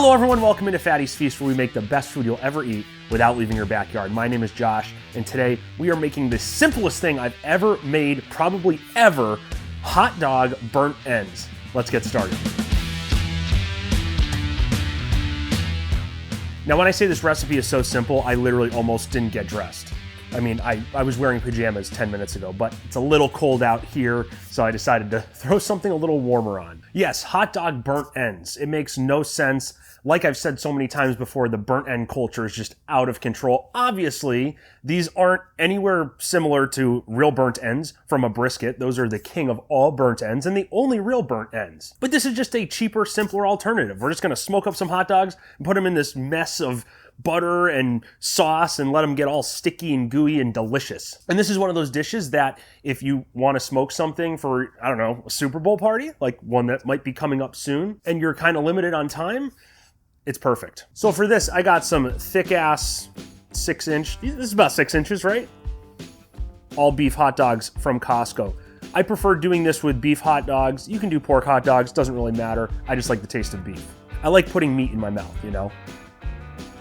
Hello everyone, welcome into Fatty's Feast, where we make the best food you'll ever eat without leaving your backyard. My name is Josh, and today we are making the simplest thing I've ever made, probably ever, hot dog burnt ends. Let's get started. Now when I say this recipe is so simple, I literally almost didn't get dressed. I mean, I was wearing pajamas 10 minutes ago, but it's a little cold out here, so I decided to throw something a little warmer on. Yes, hot dog burnt ends. It makes no sense. Like I've said so many times before, the burnt end culture is just out of control. Obviously, these aren't anywhere similar to real burnt ends from a brisket. Those are the king of all burnt ends and the only real burnt ends. But this is just a cheaper, simpler alternative. We're just gonna smoke up some hot dogs and put them in this mess of butter and sauce and let them get all sticky and gooey and delicious. And this is one of those dishes that if you want to smoke something for, I don't know, a Super Bowl party, like one that might be coming up soon, and you're kind of limited on time, it's perfect. So for this, I got some thick ass 6-inch, this is about 6 inches, right? All beef hot dogs from Costco. I prefer doing this with beef hot dogs. You can do pork hot dogs, doesn't really matter. I just like the taste of beef. I like putting meat in my mouth, you know?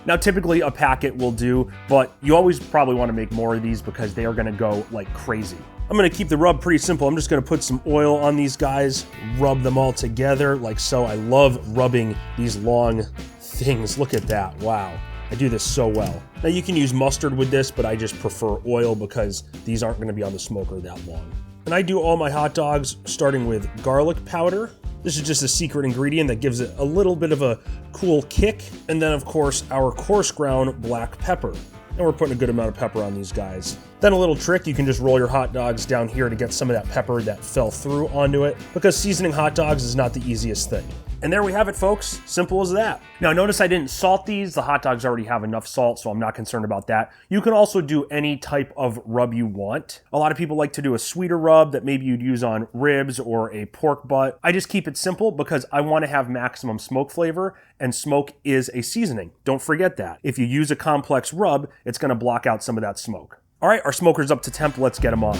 Now, typically a packet will do, but you always probably want to make more of these because they are going to go like crazy. I'm going to keep the rub pretty simple. I'm just going to put some oil on these guys, rub them all together like so. I love rubbing these long things. Look at that. Wow. I do this so well. Now you can use mustard with this, but I just prefer oil because these aren't going to be on the smoker that long. And I do all my hot dogs starting with garlic powder. This is just a secret ingredient that gives it a little bit of a cool kick. And then of course, our coarse ground black pepper. And we're putting a good amount of pepper on these guys. Then a little trick, you can just roll your hot dogs down here to get some of that pepper that fell through onto it, because seasoning hot dogs is not the easiest thing. And there we have it, folks. Simple as that. Now notice I didn't salt these. The hot dogs already have enough salt, so I'm not concerned about that. You can also do any type of rub you want. A lot of people like to do a sweeter rub that maybe you'd use on ribs or a pork butt. I just keep it simple because I want to have maximum smoke flavor, and smoke is a seasoning. Don't forget that. If you use a complex rub, it's going to block out some of that smoke. All right, our smoker's up to temp. Let's get them on.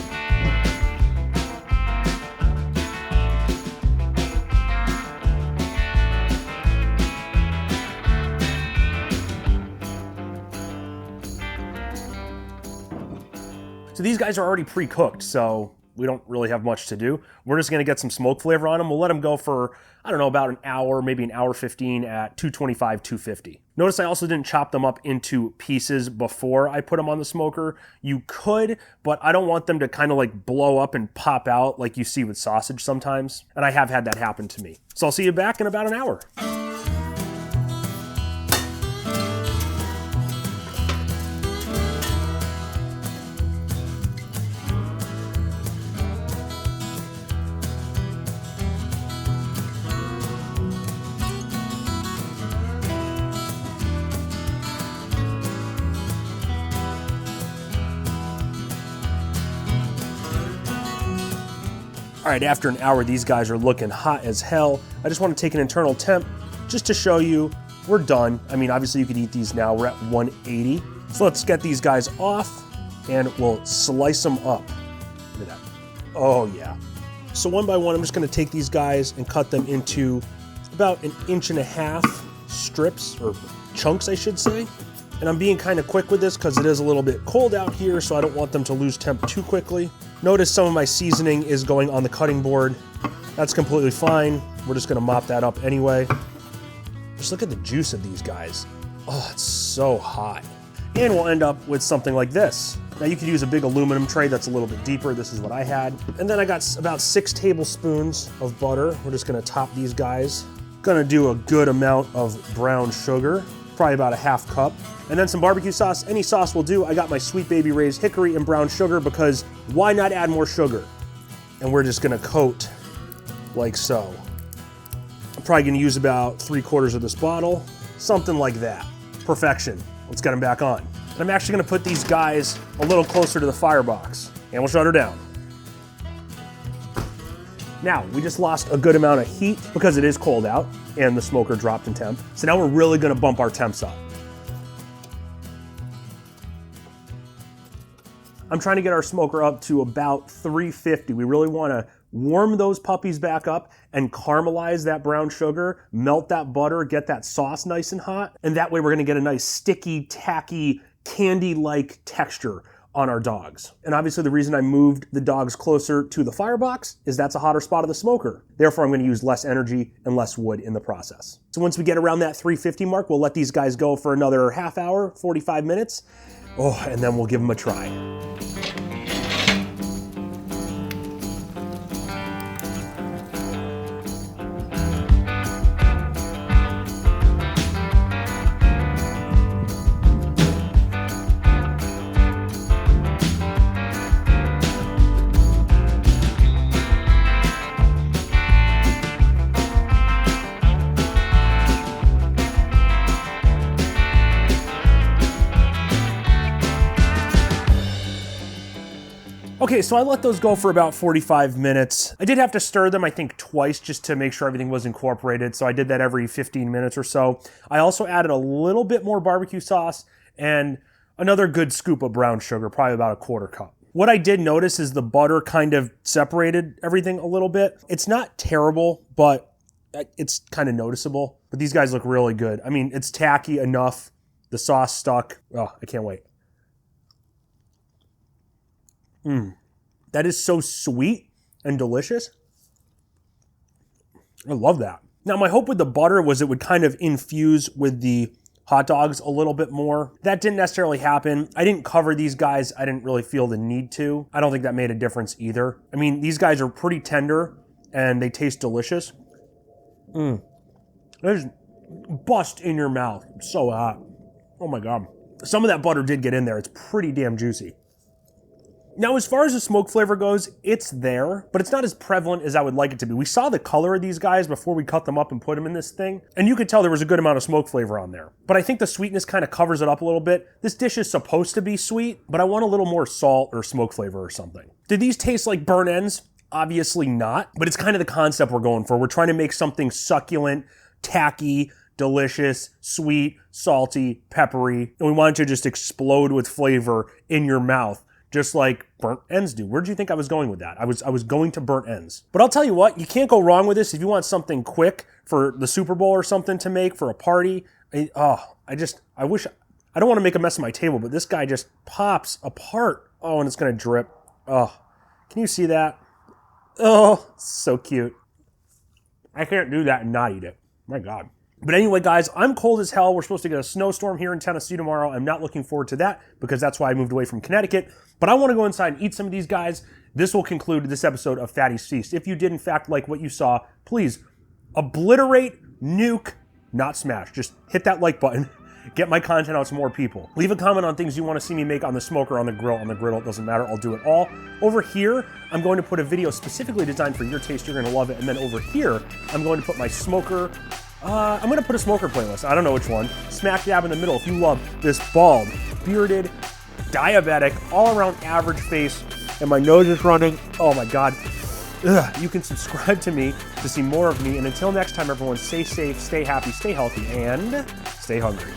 So these guys are already pre-cooked, so we don't really have much to do. We're just gonna get some smoke flavor on them. We'll let them go for, I don't know, about an hour, maybe an hour 15 at 225, 250. Notice I also didn't chop them up into pieces before I put them on the smoker. You could, but I don't want them to kind of like blow up and pop out like you see with sausage sometimes. And I have had that happen to me. So I'll see you back in about an hour. All right, after an hour, these guys are looking hot as hell. I just want to take an internal temp just to show you we're done. I mean, obviously you could eat these now. We're at 180. So let's get these guys off and we'll slice them up. Look at that. Oh yeah. So one by one, I'm just gonna take these guys and cut them into about 1.5 inch strips, or chunks, I should say. And I'm being kind of quick with this because it is a little bit cold out here, so I don't want them to lose temp too quickly. Notice some of my seasoning is going on the cutting board. That's completely fine. We're just gonna mop that up anyway. Just look at the juice of these guys. Oh, it's so hot. And we'll end up with something like this. Now you could use a big aluminum tray that's a little bit deeper. This is what I had. And then I got about 6 tablespoons of butter. We're just gonna top these guys. Gonna do a good amount of brown sugar, probably about a 1/2 cup. And then some barbecue sauce. Any sauce will do. I got my Sweet Baby Ray's hickory and brown sugar because why not add more sugar? And we're just gonna coat like so. I'm probably gonna use about 3/4 of this bottle, something like that. Perfection. Let's get them back on. And I'm actually gonna put these guys a little closer to the firebox, and we'll shut her down. Now, we just lost a good amount of heat because it is cold out and the smoker dropped in temp. So now we're really gonna bump our temps up. I'm trying to get our smoker up to about 350. We really want to warm those puppies back up and caramelize that brown sugar, melt that butter, get that sauce nice and hot. And that way we're gonna get a nice sticky, tacky, candy-like texture on our dogs. And obviously the reason I moved the dogs closer to the firebox is that's a hotter spot of the smoker. Therefore, I'm gonna use less energy and less wood in the process. So once we get around that 350 mark, we'll let these guys go for another half hour, 45 minutes. Oh, and then we'll give them a try. Okay, so I let those go for about 45 minutes. I did have to stir them, I think, twice just to make sure everything was incorporated. So I did that every 15 minutes or so. I also added a little bit more barbecue sauce and another good scoop of brown sugar, probably about a quarter cup. What I did notice is the butter kind of separated everything a little bit. It's not terrible, but it's kind of noticeable. But these guys look really good. I mean, it's tacky enough. The sauce stuck. Oh, I can't wait. That is so sweet and delicious. I love that. Now, my hope with the butter was it would kind of infuse with the hot dogs a little bit more. That didn't necessarily happen. I didn't cover these guys. I didn't really feel the need to. I don't think that made a difference either. I mean, these guys are pretty tender and they taste delicious. They just bust in your mouth. It's so hot. Oh my God. Some of that butter did get in there. It's pretty damn juicy. Now, as far as the smoke flavor goes, it's there, but it's not as prevalent as I would like it to be. We saw the color of these guys before we cut them up and put them in this thing, and you could tell there was a good amount of smoke flavor on there. But I think the sweetness kind of covers it up a little bit. This dish is supposed to be sweet, but I want a little more salt or smoke flavor or something. Did these taste like burnt ends? Obviously not, but it's kind of the concept we're going for. We're trying to make something succulent, tacky, delicious, sweet, salty, peppery, and we want it to just explode with flavor in your mouth, just like burnt ends do. Where do you think I was going with that? I was going to burnt ends. But I'll tell you what, you can't go wrong with this. If you want something quick for the Super Bowl or something to make for a party, I wish, I don't want to make a mess of my table, but this guy just pops apart. Oh, and it's going to drip. Oh, can you see that? Oh, so cute. I can't do that and not eat it. My God. But anyway, guys, I'm cold as hell. We're supposed to get a snowstorm here in Tennessee tomorrow. I'm not looking forward to that because that's why I moved away from Connecticut. But I want to go inside and eat some of these guys. This will conclude this episode of Fatty's Feast. If you did, in fact, like what you saw, please obliterate, nuke, not smash. Just hit that like button. Get my content out to more people. Leave a comment on things you want to see me make on the smoker, on the grill, it doesn't matter. I'll do it all. Over here, I'm going to put a video specifically designed for your taste. You're going to love it. And then over here, I'm going to put my smoker. I'm going to put a smoker playlist. I don't know which one. Smack dab in the middle if you love this bald, bearded, diabetic, all-around average face, and my nose is running. Oh my God. Ugh. You can subscribe to me to see more of me. And until next time, everyone, stay safe, stay happy, stay healthy, and stay hungry.